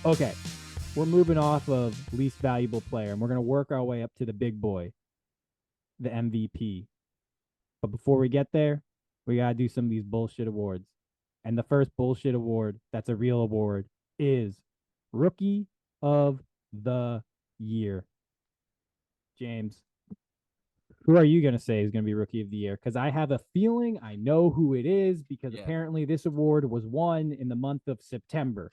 Okay, we're moving off of least valuable player, and we're going to work our way up to the big boy, the MVP. But before we get there, we got to do some of these bullshit awards. And the first bullshit award that's a real award is Rookie of the Year. James, who are you going to say is going to be Rookie of the Year? Because I have a feeling I know who it is because Yeah, apparently this award was won in the month of September.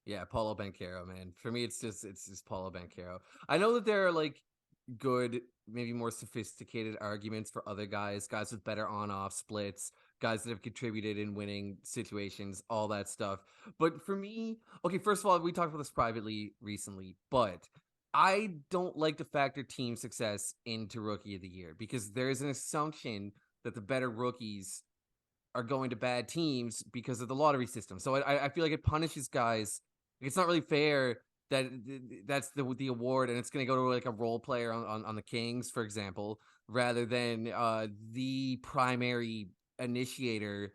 yeah, Paulo Banchero, man. For me, it's just Paulo Banchero. I know that there are like good, maybe more sophisticated arguments for other guys with better on-off splits, guys that have contributed in winning situations, all that stuff. But for me, okay, first of all, we talked about this privately recently, but I don't like to factor team success into Rookie of the Year because there is an assumption that the better rookies are going to bad teams because of the lottery system. So I feel like it punishes guys. Like, it's not really fair that that's the award and it's going to go to like a role player on the Kings, for example, rather than the primary initiator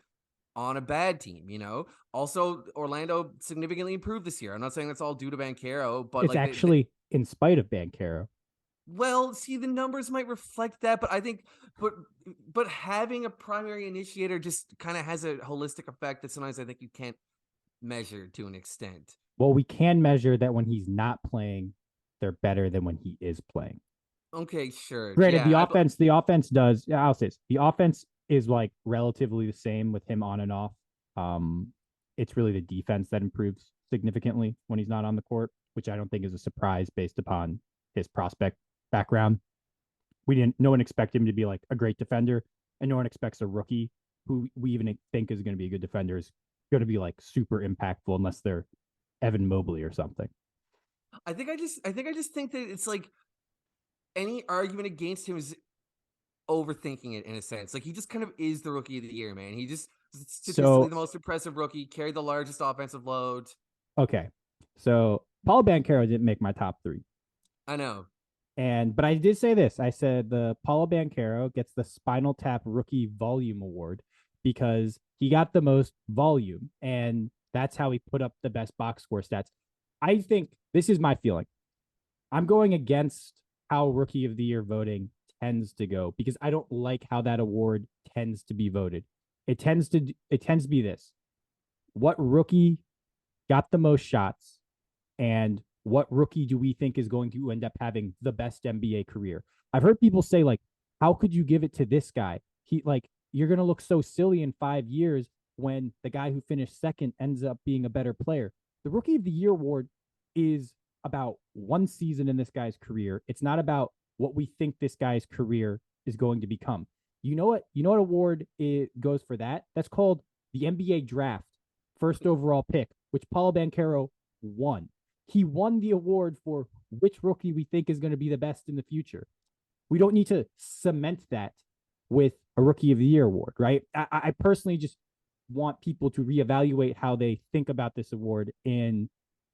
on a bad team, you know? Also, Orlando significantly improved this year. I'm not saying that's all due to Banchero, but It's like actually in spite of Banchero. well, see, the numbers might reflect that, but I think, but but having a primary initiator just kind of has a holistic effect that sometimes I think you can't measure to an extent. Well, we can measure that when he's not playing, they're better than when he is playing. Okay, sure, Granted, yeah, the offense does. I'll say this, the offense is like relatively the same with him on and off. Um, it's really the defense that improves significantly when he's not on the court, which I don't think is a surprise based upon his prospect background. No one expected him to be like a great defender, and no one expects a rookie who we even think is going to be a good defender is going to be like super impactful unless they're Evan Mobley or something. I think I just think that it's like any argument against him is overthinking it in a sense. Like he just kind of is the rookie of the year, man. He just statistically So the most impressive rookie, carried the largest offensive load. okay, so Paul Banchero didn't make my top three. I know. But I did say this. I said the Paulo Banchero gets the Spinal Tap Rookie Volume Award because he got the most volume, and that's how he put up the best box score stats. I think this is my feeling. I'm going against how Rookie of the Year voting tends to go because I don't like how that award tends to be voted. It tends to be this: what rookie got the most shots, and what rookie do we think is going to end up having the best NBA career? I've heard people say like, how could you give it to this guy? He like you're gonna look so silly in 5 years when the guy who finished second ends up being a better player. The Rookie of the Year award is about one season in this guy's career. It's not about what we think this guy's career is going to become. You know what? You know what award it goes for that? That's called the NBA draft, first overall pick, which Paulo Banchero won. He won the award for which rookie we think is going to be the best in the future. We don't need to cement that with a rookie of the year award, right? I personally just want people to reevaluate how they think about this award in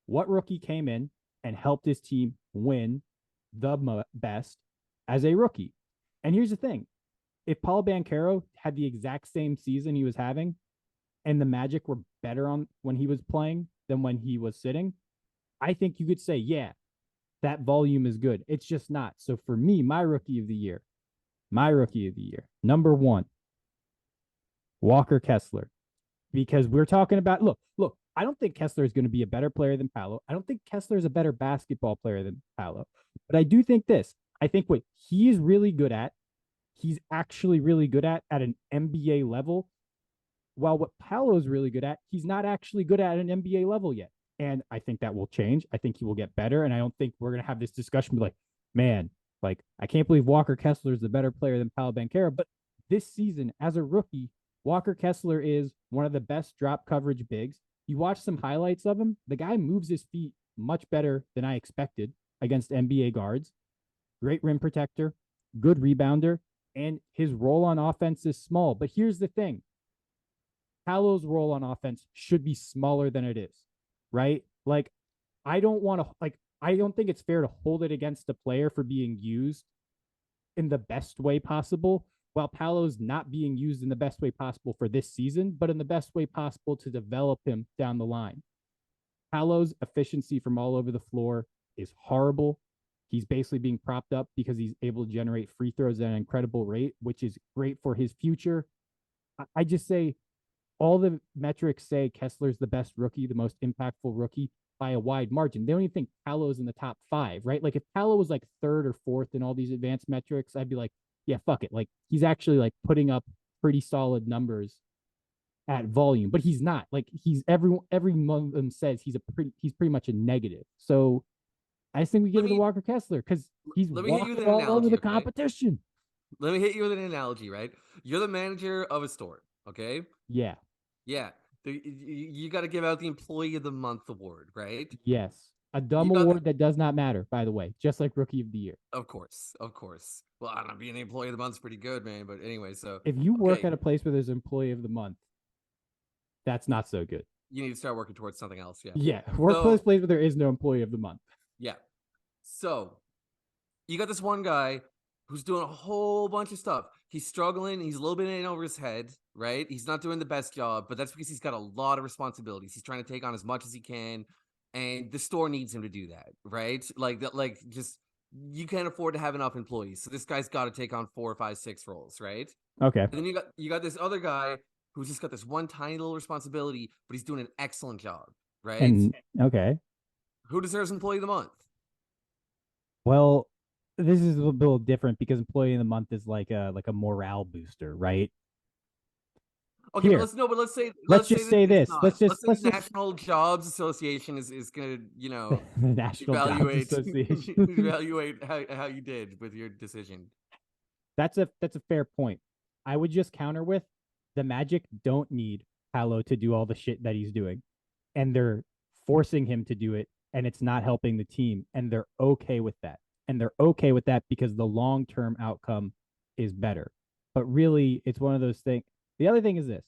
what rookie came in and helped his team win the best as a rookie. And here's the thing: if Paul Banchero had the exact same season he was having, and the Magic were better on when he was playing than when he was sitting, I think you could say, yeah, that volume is good. It's just not. So for me, my rookie of the year, number one, Walker Kessler, because we're talking about look. I don't think Kessler is going to be a better player than Paolo. I don't think Kessler is a better basketball player than Paolo. But I do think this. I think what he's really good at, he's actually really good at an NBA level. While what Paolo is really good at, he's not actually good at an NBA level yet. And I think that will change. I think he will get better. And I don't think we're going to have this discussion be like, man, like, I can't believe Walker Kessler is the better player than Paolo Banchero. But this season, as a rookie, Walker Kessler is one of the best drop coverage bigs. You watch some highlights of him, the guy moves his feet much better than I expected against NBA guards. Great rim protector, good rebounder, and his role on offense is small. But here's the thing: Paolo's role on offense should be smaller than it is, right? Like, I don't think it's fair to hold it against a player for being used in the best way possible while Paolo's not being used in the best way possible for this season, but in the best way possible to develop him down the line. Paolo's efficiency from all over the floor is horrible. He's basically being propped up because he's able to generate free throws at an incredible rate, which is great for his future. I just say all the metrics say Kessler's the best rookie, the most impactful rookie by a wide margin. They don't even think Paolo's in the top 5, right? Like if Paolo was like third or fourth in all these advanced metrics, I'd be like, yeah, fuck it. Like he's actually like putting up pretty solid numbers at volume, but he's not. Like he's every one of them says he's pretty much a negative. So I just think we give Let it to me Walker Kessler because he's let me hit you walking with an all over analogy, the okay? competition. Let me hit you with an analogy, right? You're the manager of a store, okay? Yeah. Yeah. You got to give out the Employee of the Month award, right? Yes. A You dumb got the, award that does not matter, by the way, just like Rookie of the Year. of course, of course. Well, I don't know, being the Employee of the Month's pretty good, man. But anyway, so If you work okay, at a place where there's Employee of the Month, that's not so good. you need to start working towards something else. Yeah. Yeah. Workplace So place where there is no Employee of the Month. yeah. So you got this one guy who's doing a whole bunch of stuff. He's struggling. He's a little bit in over his head, right? He's not doing the best job, but that's because he's got a lot of responsibilities. He's trying to take on as much as he can, and the store needs him to do that, right? Like that, like just you can't afford to have enough employees, so this guy's got to take on 4 or 5, 6 roles, right? Okay. And then you got this other guy who's just got this one tiny little responsibility, but he's doing an excellent job, right? And okay. Who deserves Employee of the Month? Well, this is a little different because Employee of the Month is like a morale booster, right? Okay, but Here, let's no, but let's let's say just that say it's this. not. Let's say the National Jobs Association is gonna The National Jobs evaluate Association. evaluate how you did with your decision. That's a fair point. I would just counter with the Magic don't need Paolo to do all the shit that he's doing, and they're forcing him to do it, and it's not helping the team, and they're okay with that, and they're okay with that because the long term outcome is better. But really, it's one of those things. The other thing is this: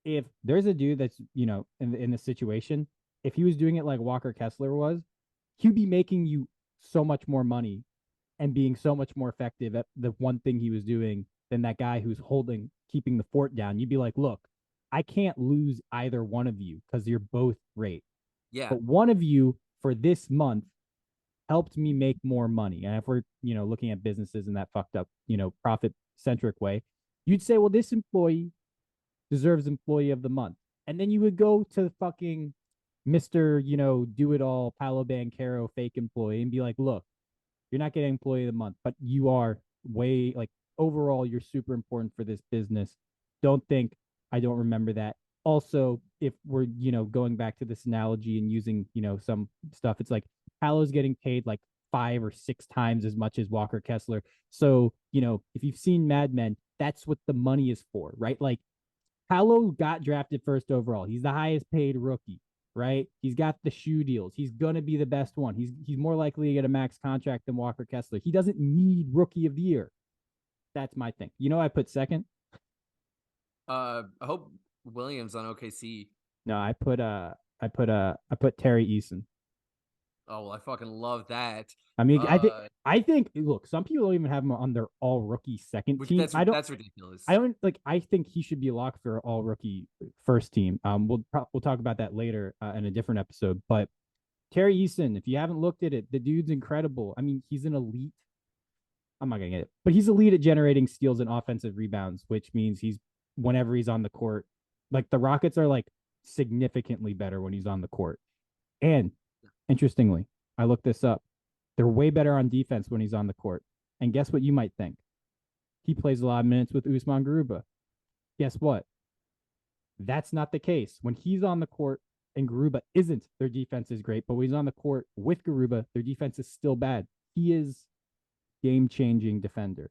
if there's a dude that's in this situation, if he was doing it like Walker Kessler was, he'd be making you so much more money and being so much more effective at the one thing he was doing than that guy who's keeping the fort down. You'd be like, look, I can't lose either one of you because you're both great. Yeah, But one of you for this month helped me make more money. And if we're, looking at businesses in that fucked up, profit centric way, you'd say, well, this employee deserves Employee of the Month. And then you would go to fucking Mr. Do it all, Paolo Banchero, fake employee, and be like, look, you're not getting Employee of the Month, but you are way like overall, you're super important for this business. Don't think I don't remember that. Also, if we're, going back to this analogy and using, some stuff, it's like Paolo's getting paid like 5 or 6 times as much as Walker Kessler. So, if you've seen Mad Men, that's what the money is for, right? Like Paolo got drafted first overall. He's the highest paid rookie, right? He's got the shoe deals. He's gonna be the best one. He's more likely to get a max contract than Walker Kessler. He doesn't need Rookie of the Year. That's my thing. I put second. I hope Williams on OKC. No, I put Tari Eason. Oh well, I fucking love that. I mean, Uh, I think look, some people don't even have him on their all rookie second which team. that's ridiculous. I don't like. I think he should be a lock for all rookie first team. We'll talk about that later in a different episode. But Tari Eason, if you haven't looked at it, the dude's incredible. I mean, he's an elite. I'm not gonna get it, but he's elite at generating steals and offensive rebounds, which means whenever he's on the court, like the Rockets are like significantly better when he's on the court. And interestingly, I looked this up. They're way better on defense when he's on the court. And guess what you might think? He plays a lot of minutes with Usman Garuba. Guess what? That's not the case. When he's on the court and Garuba isn't, their defense is great. But when he's on the court with Garuba, their defense is still bad. He is game-changing defender.